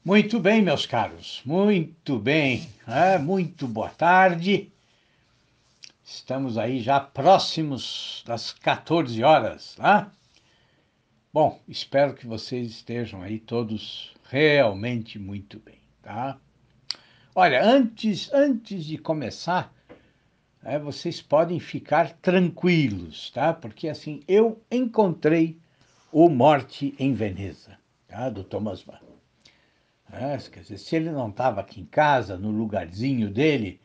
Muito bem, meus caros, muito bem, muito boa tarde. Estamos aí já próximos das 14 horas, né? Bom, espero que vocês estejam aí todos realmente muito bem, tá? Olha, antes de começar, vocês podem ficar tranquilos, tá? Porque assim, eu encontrei o Morte em Veneza, tá? Do Thomas Mann. Quer dizer, se ele não estava aqui em casa, no lugarzinho dele,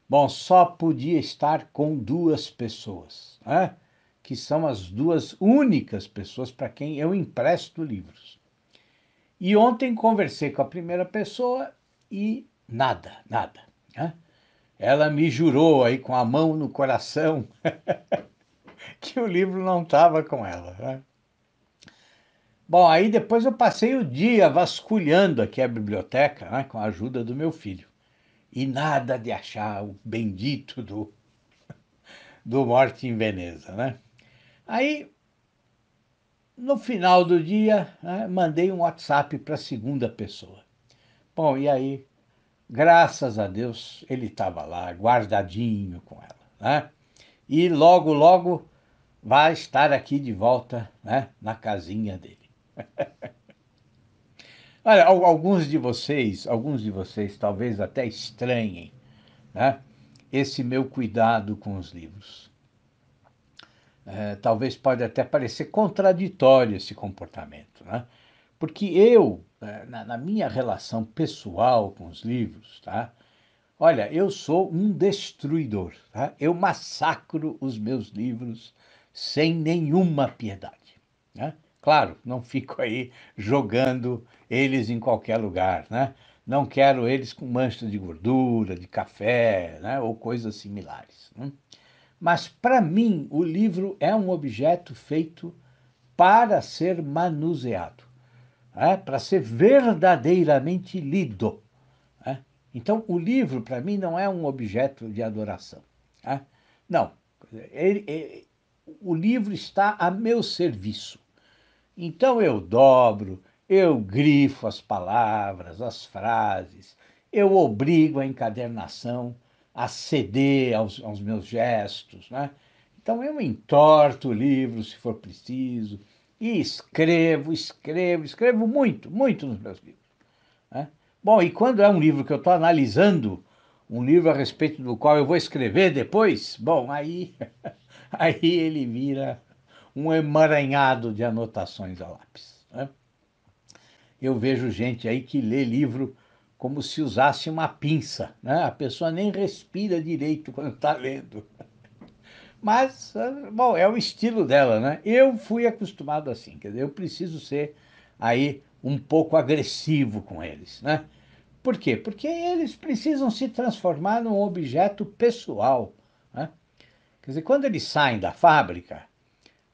bom, só podia estar com duas pessoas, né? Que são as duas únicas pessoas para quem eu empresto livros. E ontem conversei com a primeira pessoa e nada, né? Ela me jurou aí com a mão no coração que o livro não estava com ela, né? Bom, aí depois eu passei o dia vasculhando aqui a biblioteca, né, com a ajuda do meu filho. E nada de achar o bendito do Morte em Veneza, né? Aí, no final do dia, né, mandei um WhatsApp para a segunda pessoa. Bom, e aí, graças a Deus, ele estava lá, guardadinho com ela, né? E logo vai estar aqui de volta, né, na casinha dele. Olha, alguns de vocês talvez até estranhem, né, esse meu cuidado com os livros. Talvez pode até parecer contraditório esse comportamento, né? Porque eu, na minha relação pessoal com os livros, tá? Olha, eu sou um destruidor, tá? Eu massacro os meus livros sem nenhuma piedade, né? Claro, não fico aí jogando eles em qualquer lugar, né? Não quero eles com manchas de gordura, de café, né? Ou coisas similares, né? Mas, para mim, o livro é um objeto feito para ser manuseado, para ser verdadeiramente lido, né? Então, o livro, para mim, não é um objeto de adoração, né? Não, o livro está a meu serviço. Então, eu dobro, eu grifo as palavras, as frases, eu obrigo a encadernação a ceder aos meus gestos, né? Então, eu entorto o livro, se for preciso, e escrevo muito nos meus livros, né? Bom, e quando é um livro que eu estou analisando, um livro a respeito do qual eu vou escrever depois, bom, aí, aí ele vira um emaranhado de anotações a lápis, né? Eu vejo gente aí que lê livro como se usasse uma pinça, né? A pessoa nem respira direito quando está lendo. Mas, bom, é o estilo dela, né? Eu fui acostumado assim, quer dizer, eu preciso ser aí um pouco agressivo com eles, né? Por quê? Porque eles precisam se transformar num objeto pessoal, né? Quer dizer, quando eles saem da fábrica,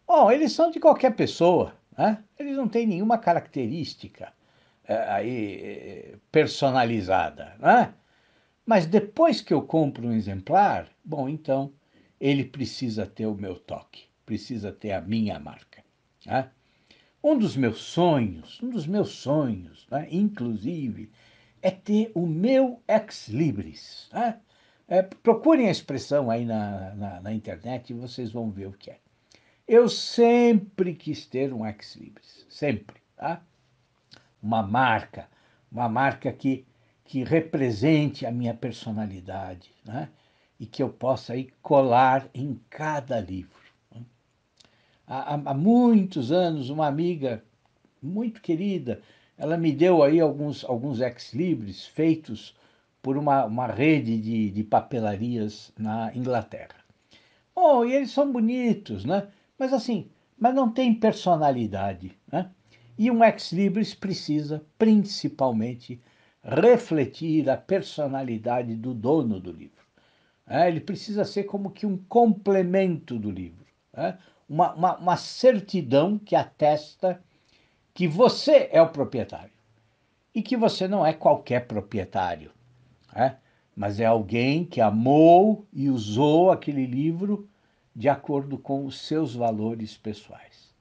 bom, eles são de qualquer pessoa, né? Eles não têm nenhuma característica personalizada, né? Mas depois que eu compro um exemplar, bom, então ele precisa ter o meu toque, precisa ter a minha marca, né? Um dos meus sonhos, né, inclusive, é ter o meu ex-libris, né? Procurem a expressão aí na internet e vocês vão ver o que é. Eu sempre quis ter um ex-libris, sempre, tá? Uma marca, uma marca que represente a minha personalidade, né? E que eu possa aí colar em cada livro. Há muitos anos, uma amiga muito querida, ela me deu aí alguns ex-libris feitos por uma rede de papelarias na Inglaterra. Oh, e eles são bonitos, né? Mas assim, mas não tem personalidade, né? E um ex-libris precisa, principalmente, refletir a personalidade do dono do livro. Ele precisa ser como que um complemento do livro, né? Uma certidão que atesta que você é o proprietário. e que você não é qualquer proprietário, né? Mas é alguém que amou e usou aquele livro de acordo com os seus valores pessoais,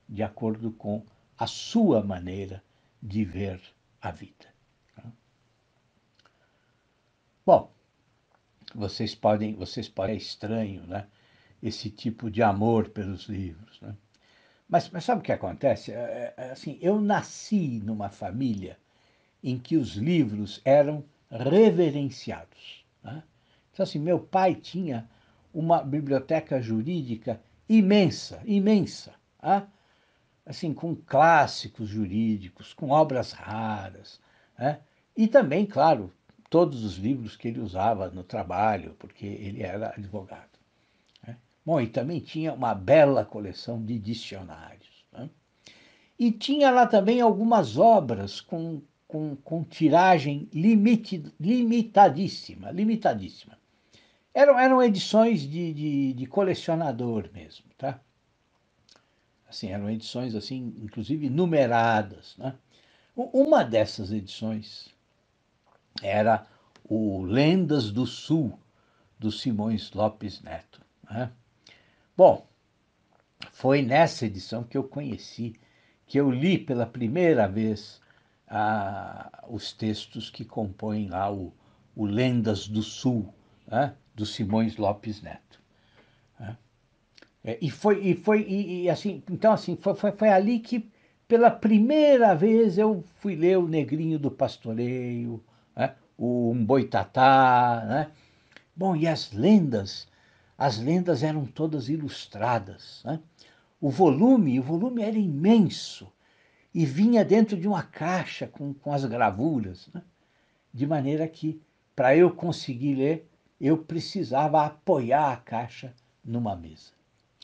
de acordo com a sua maneira de ver a vida. Bom, vocês podem, é estranho, né? Esse tipo de amor pelos livros, né? Mas sabe o que acontece? Assim, eu nasci numa família em que os livros eram reverenciados, né? Então, assim, meu pai tinha uma biblioteca jurídica imensa, imensa, né? Assim, com clássicos jurídicos, com obras raras, né? E também, claro, todos os livros que ele usava no trabalho, porque ele era advogado, né? Bom, e também tinha uma bela coleção de dicionários, né? E tinha lá também algumas obras com tiragem limitadíssima, limitadíssima. Eram edições de colecionador mesmo, tá? Assim, eram edições, assim, inclusive numeradas, né? Uma dessas edições era o Lendas do Sul, do Simões Lopes Neto, né? Bom, foi nessa edição que eu conheci, que eu li pela primeira vez os textos que compõem lá o Lendas do Sul, né, do Simões Lopes Neto. Né? Assim, então assim, foi ali que pela primeira vez eu fui ler o Negrinho do Pastoreio, né, o Um Boitatá, né? Bom, e as lendas eram todas ilustradas, né? O volume era imenso e vinha dentro de uma caixa com as gravuras, né? De maneira que, para eu conseguir ler, eu precisava apoiar a caixa numa mesa,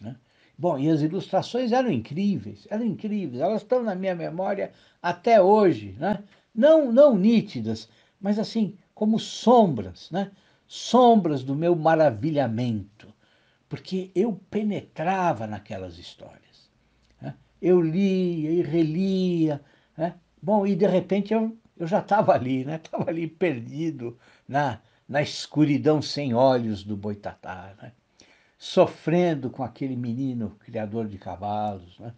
né? Bom, e as ilustrações eram incríveis, elas estão na minha memória até hoje, né? Não nítidas, mas assim, como sombras, né? Sombras do meu maravilhamento, porque eu penetrava naquelas histórias, né? Eu lia e relia, né? Bom, e de repente eu já estava ali, né? Estava ali perdido na escuridão sem olhos do Boitatá, né? Sofrendo com aquele menino criador de cavalos, né?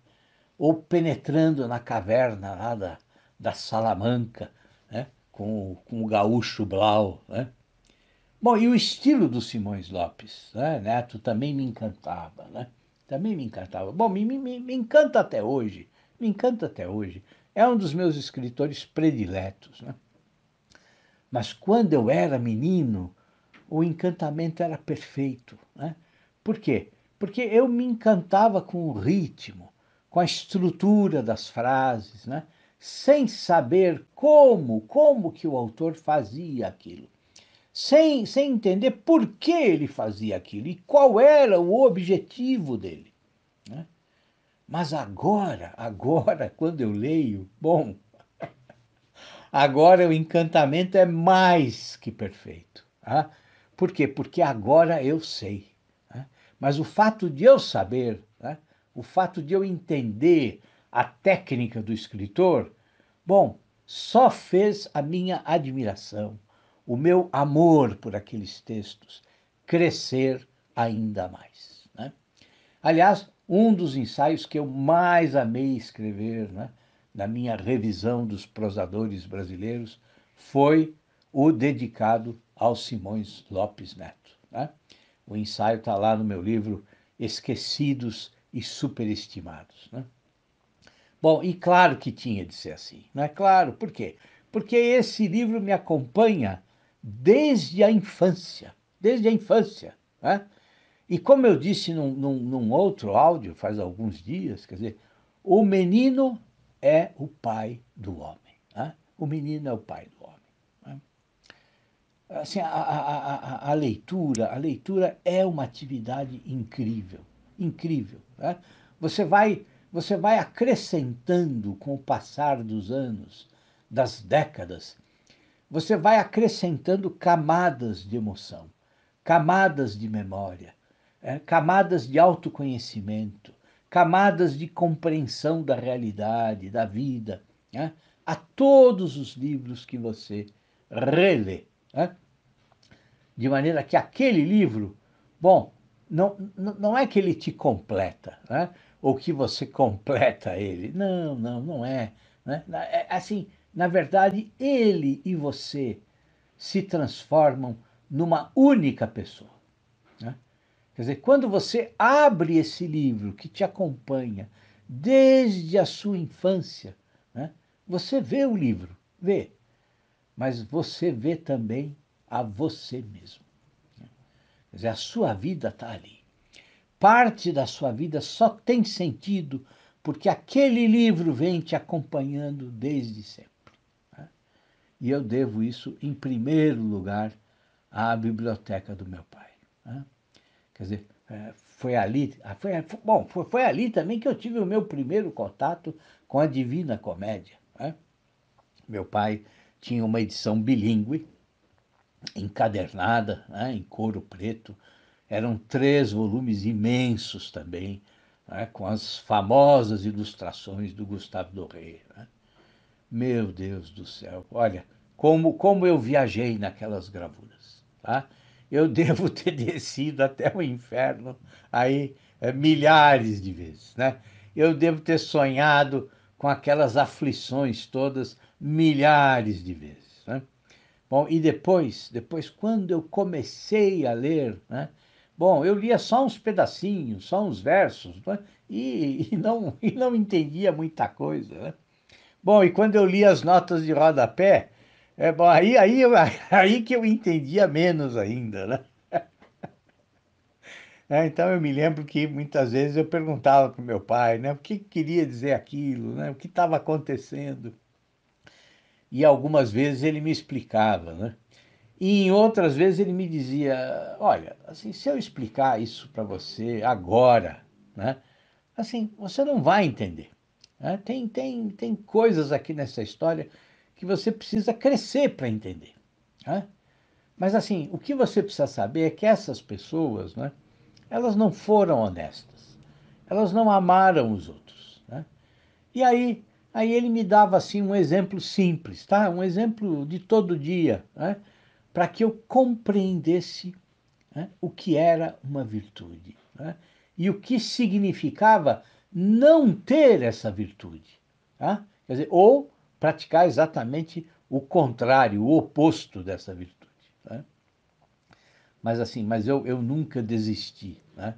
Ou penetrando na caverna lá da Salamanca, né? Com o gaúcho Blau, né? Bom, e o estilo do Simões Lopes, né, Neto também me encantava, né? Também me encantava. Bom, me encanta até hoje, me encanta até hoje. É um dos meus escritores prediletos, né? Mas quando eu era menino, o encantamento era perfeito, né? Por quê? Porque eu me encantava com o ritmo, com a estrutura das frases, né? Sem saber como que o autor fazia aquilo, sem entender por que ele fazia aquilo e qual era o objetivo dele, né? Mas agora, quando eu leio, bom, agora o encantamento é mais que perfeito. Tá? Por quê? Porque agora eu sei. Né? Mas o fato de eu saber, né? O fato de eu entender a técnica do escritor, bom, só fez a minha admiração, o meu amor por aqueles textos crescer ainda mais. Né? Aliás, um dos ensaios que eu mais amei escrever, né, na minha revisão dos prosadores brasileiros, foi o dedicado ao Simões Lopes Neto. Né? O ensaio está lá no meu livro Esquecidos e Superestimados. Né? Bom, e claro que tinha de ser assim, não é claro? Por quê? Porque esse livro me acompanha desde a infância, desde a infância. Né? E como eu disse num outro áudio, faz alguns dias, quer dizer, o menino é o pai do homem. Né? O menino é o pai do homem. Né? Assim, a leitura é uma atividade incrível, incrível. Né? Você vai, você vai acrescentando com o passar dos anos, das décadas, você vai acrescentando camadas de emoção, camadas de memória, camadas de autoconhecimento, camadas de compreensão da realidade, da vida, né? a todos os livros que você relê, né? De maneira que aquele livro, bom, não é que ele te completa, né? Ou que você completa ele. Não, não é, né? Assim, na verdade, ele e você se transformam numa única pessoa, né? Quer dizer, quando você abre esse livro que te acompanha desde a sua infância, né? Você vê o livro, vê, mas você vê também a você mesmo. Quer dizer, a sua vida está ali. Parte da sua vida só tem sentido porque aquele livro vem te acompanhando desde sempre, né? E eu devo isso, em primeiro lugar, à biblioteca do meu pai, né? Quer dizer, foi ali, foi ali também que eu tive o meu primeiro contato com a Divina Comédia, né? Meu pai tinha uma edição bilíngue, encadernada, né, em couro preto. Eram 3 volumes imensos também, né, com as famosas ilustrações do Gustavo Doré, né? Meu Deus do céu, olha, como eu viajei naquelas gravuras, tá? Eu devo ter descido até o inferno aí milhares de vezes, né? Eu devo ter sonhado com aquelas aflições todas milhares de vezes, né? Bom, e depois quando eu comecei a ler, né? Bom, eu lia só uns pedacinhos, só uns versos, né? E não entendia muita coisa, né? Bom, e quando eu li as notas de rodapé, bom, aí que eu entendia menos ainda, né? Então eu me lembro que muitas vezes eu perguntava para o meu pai, né, o que queria dizer aquilo, né, o que estava acontecendo. E algumas vezes ele me explicava, né? E em outras vezes ele me dizia, olha, assim, se eu explicar isso para você agora, né, assim, você não vai entender, né? Tem coisas aqui nessa história que você precisa crescer para entender, né? Mas assim, o que você precisa saber é que essas pessoas, né, elas não foram honestas, elas não amaram os outros, né? E aí ele me dava assim um exemplo simples, tá? Um exemplo de todo dia, né? Para que eu compreendesse, né, o que era uma virtude, né? E o que significava não ter essa virtude, tá? Quer dizer, ou praticar exatamente o contrário, o oposto dessa virtude, né? Mas assim, eu nunca desisti, né,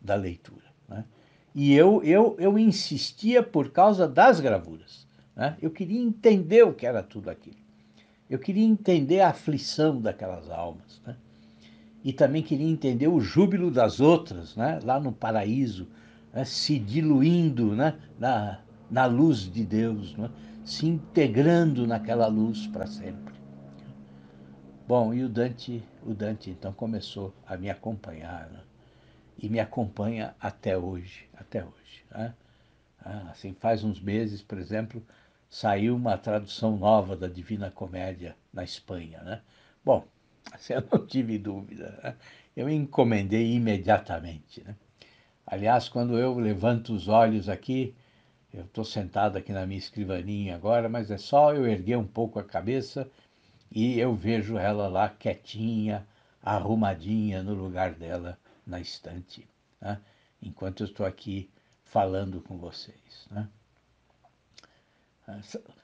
da leitura, né? E eu insistia por causa das gravuras, né? Eu queria entender o que era tudo aquilo. Eu queria entender a aflição daquelas almas, né? E também queria entender o júbilo das outras, né, lá no paraíso, né, se diluindo, né, na luz de Deus, né, se integrando naquela luz para sempre. Bom, e o Dante então começou a me acompanhar, né, e me acompanha até hoje, né? Assim, faz uns meses, por exemplo, saiu uma tradução nova da Divina Comédia na Espanha, né? Bom, assim, eu não tive dúvida, né? Eu encomendei imediatamente, né? Aliás, quando eu levanto os olhos aqui, eu estou sentado aqui na minha escrivaninha agora, mas é só eu erguer um pouco a cabeça e eu vejo ela lá quietinha, arrumadinha no lugar dela na estante, né? Enquanto eu estou aqui falando com vocês, né?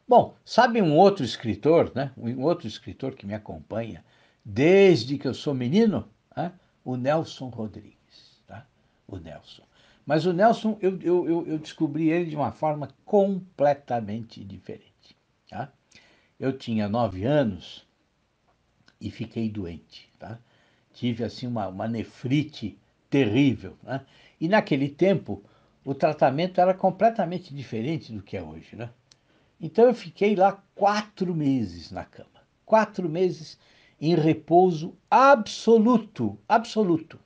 Bom, sabe um outro escritor, né? Um outro escritor que me acompanha desde que eu sou menino, né? O Nelson Rodrigues, tá? O Nelson. Mas o Nelson, eu descobri ele de uma forma completamente diferente, tá? Eu tinha 9 anos e fiquei doente, tá? Tive assim uma nefrite terrível, né? E naquele tempo o tratamento era completamente diferente do que é hoje, né? Então eu fiquei lá 4 meses na cama, 4 meses em repouso absoluto, absoluto.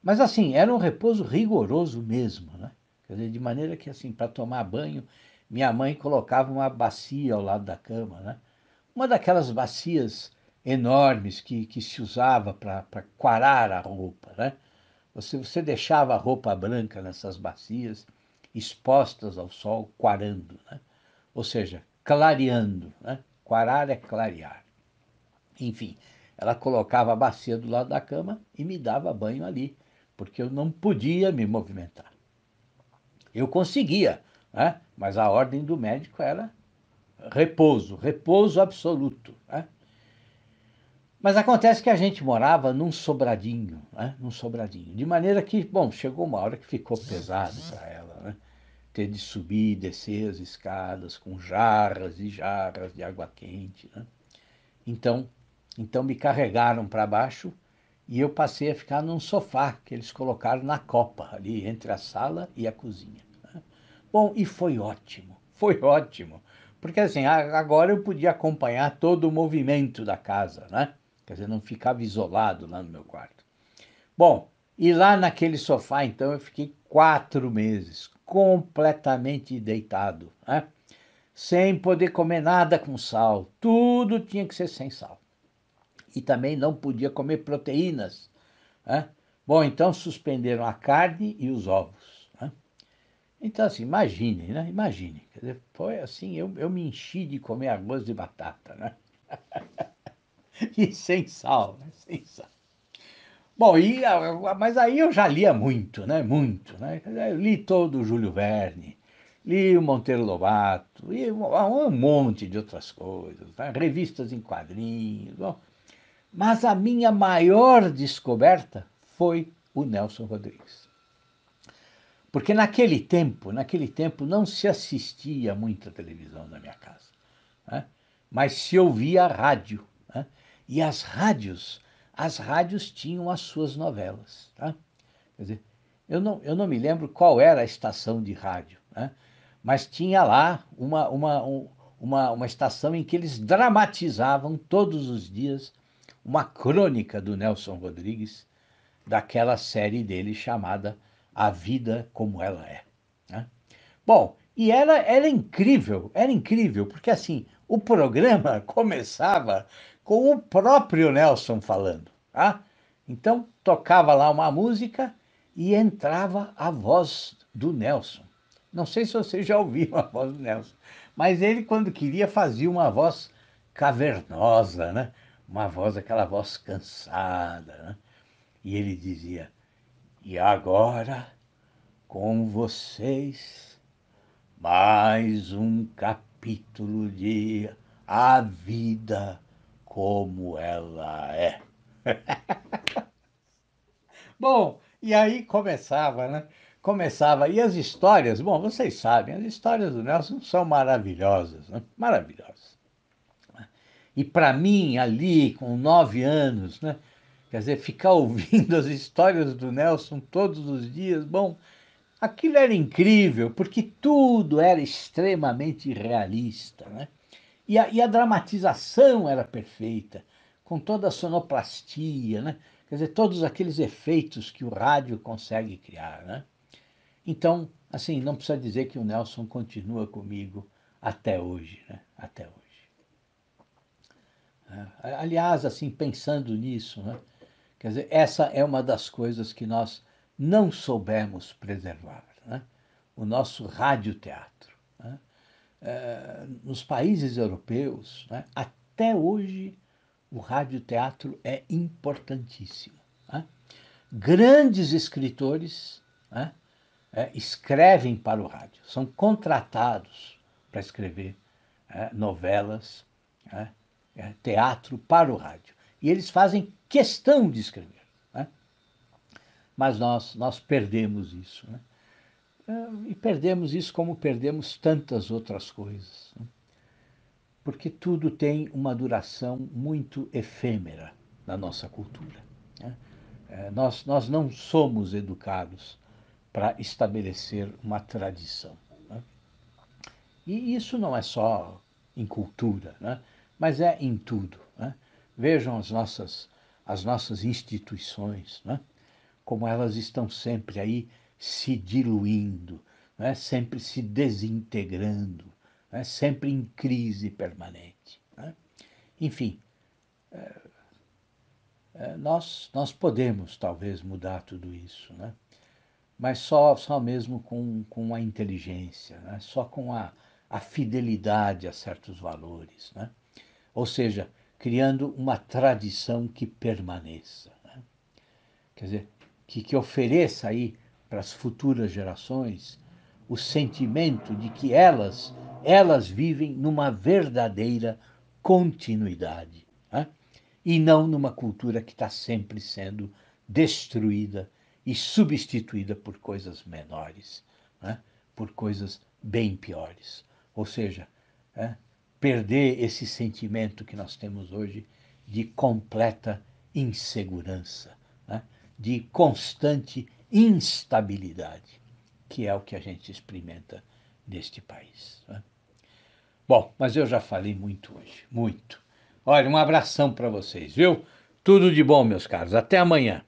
Mas assim, era um repouso rigoroso mesmo, né? Quer dizer, de maneira que assim, para tomar banho, minha mãe colocava uma bacia ao lado da cama, né? Uma daquelas bacias enormes que se usava para quarar a roupa, né? Você deixava a roupa branca nessas bacias, expostas ao sol, quarando, né? Ou seja, clareando, né? Quarar é clarear. Enfim, ela colocava a bacia do lado da cama e me dava banho ali, porque eu não podia me movimentar. Eu conseguia, né? Mas a ordem do médico era repouso, repouso absoluto, né? Mas acontece que a gente morava num sobradinho, né? Num sobradinho, de maneira que, bom, chegou uma hora que ficou pesado para ela, né? Ter de subir e descer as escadas com jarras e jarras de água quente, né? Então, então me carregaram para baixo e eu passei a ficar num sofá que eles colocaram na copa, ali entre a sala e a cozinha. Bom, e foi ótimo, porque assim, agora eu podia acompanhar todo o movimento da casa, né? Quer dizer, não ficava isolado lá no meu quarto. Bom, e lá naquele sofá, então, eu fiquei 4 meses, completamente deitado, né? Sem poder comer nada com sal, tudo tinha que ser sem sal. E também não podia comer proteínas, né? Bom, então suspenderam a carne e os ovos, né? Então, assim, imagine, né? Imagine. Quer dizer, foi assim, eu me enchi de comer arroz de batata, né? E sem sal, né? Sem sal. Bom, mas aí eu já lia muito, né? Muito, né? Eu li todo o Júlio Verne, li o Monteiro Lobato, li um monte de outras coisas, né? Revistas em quadrinhos. Bom, mas a minha maior descoberta foi o Nelson Rodrigues. Porque naquele tempo não se assistia muita televisão na minha casa, né? Mas se ouvia rádio, né? E as rádios tinham as suas novelas, tá? Quer dizer, eu não me lembro qual era a estação de rádio, né? Mas tinha lá uma estação em que eles dramatizavam todos os dias uma crônica do Nelson Rodrigues, daquela série dele chamada A Vida Como Ela É, né? Bom, e era incrível, porque assim, o programa começava com o próprio Nelson falando, tá? Então, tocava lá uma música e entrava a voz do Nelson. Não sei se você já ouviu a voz do Nelson, mas ele, quando queria, fazia uma voz cavernosa, né? Uma voz, aquela voz cansada, né? E ele dizia: E agora, com vocês, mais um capítulo de A Vida Como Ela É. Bom, e aí começava, né? Começava, e as histórias, bom, vocês sabem, as histórias do Nelson são maravilhosas, né? Maravilhosas. E para mim, ali, com 9 anos, né? Quer dizer, ficar ouvindo as histórias do Nelson todos os dias, bom, aquilo era incrível, porque tudo era extremamente realista, né? E a dramatização era perfeita, com toda a sonoplastia, né? Quer dizer, todos aqueles efeitos que o rádio consegue criar, né? Então, assim, não precisa dizer que o Nelson continua comigo até hoje, né? Até hoje. Aliás, assim, pensando nisso, né? Quer dizer, essa é uma das coisas que nós não soubemos preservar, né? O nosso radioteatro, né? Nos países europeus, né, até hoje, o radioteatro é importantíssimo, né? Grandes escritores, né, escrevem para o rádio, são contratados para escrever novelas, né, teatro para o rádio. E eles fazem questão de escrever, né? Mas nós perdemos isso, né? E perdemos isso como perdemos tantas outras coisas, né? Porque tudo tem uma duração muito efêmera na nossa cultura, né? Nós não somos educados para estabelecer uma tradição, né? E isso não é só em cultura, né? Mas é em tudo, né? Vejam as nossas instituições, né? Como elas estão sempre aí se diluindo, né? Sempre se desintegrando, né? Sempre em crise permanente, né? Enfim, nós podemos talvez mudar tudo isso, mas só mesmo com a inteligência, né? Só com a fidelidade a certos valores, né? Ou seja, criando uma tradição que permaneça, né? Quer dizer, que ofereça aí para as futuras gerações o sentimento de que elas vivem numa verdadeira continuidade, né? E não numa cultura que está sempre sendo destruída e substituída por coisas menores, né? Por coisas bem piores. Ou seja, né? Perder esse sentimento que nós temos hoje de completa insegurança, né? De constante instabilidade, que é o que a gente experimenta neste país, né? Bom, mas eu já falei muito hoje, muito. Olha, um abração para vocês, viu? Tudo de bom, meus caros. Até amanhã.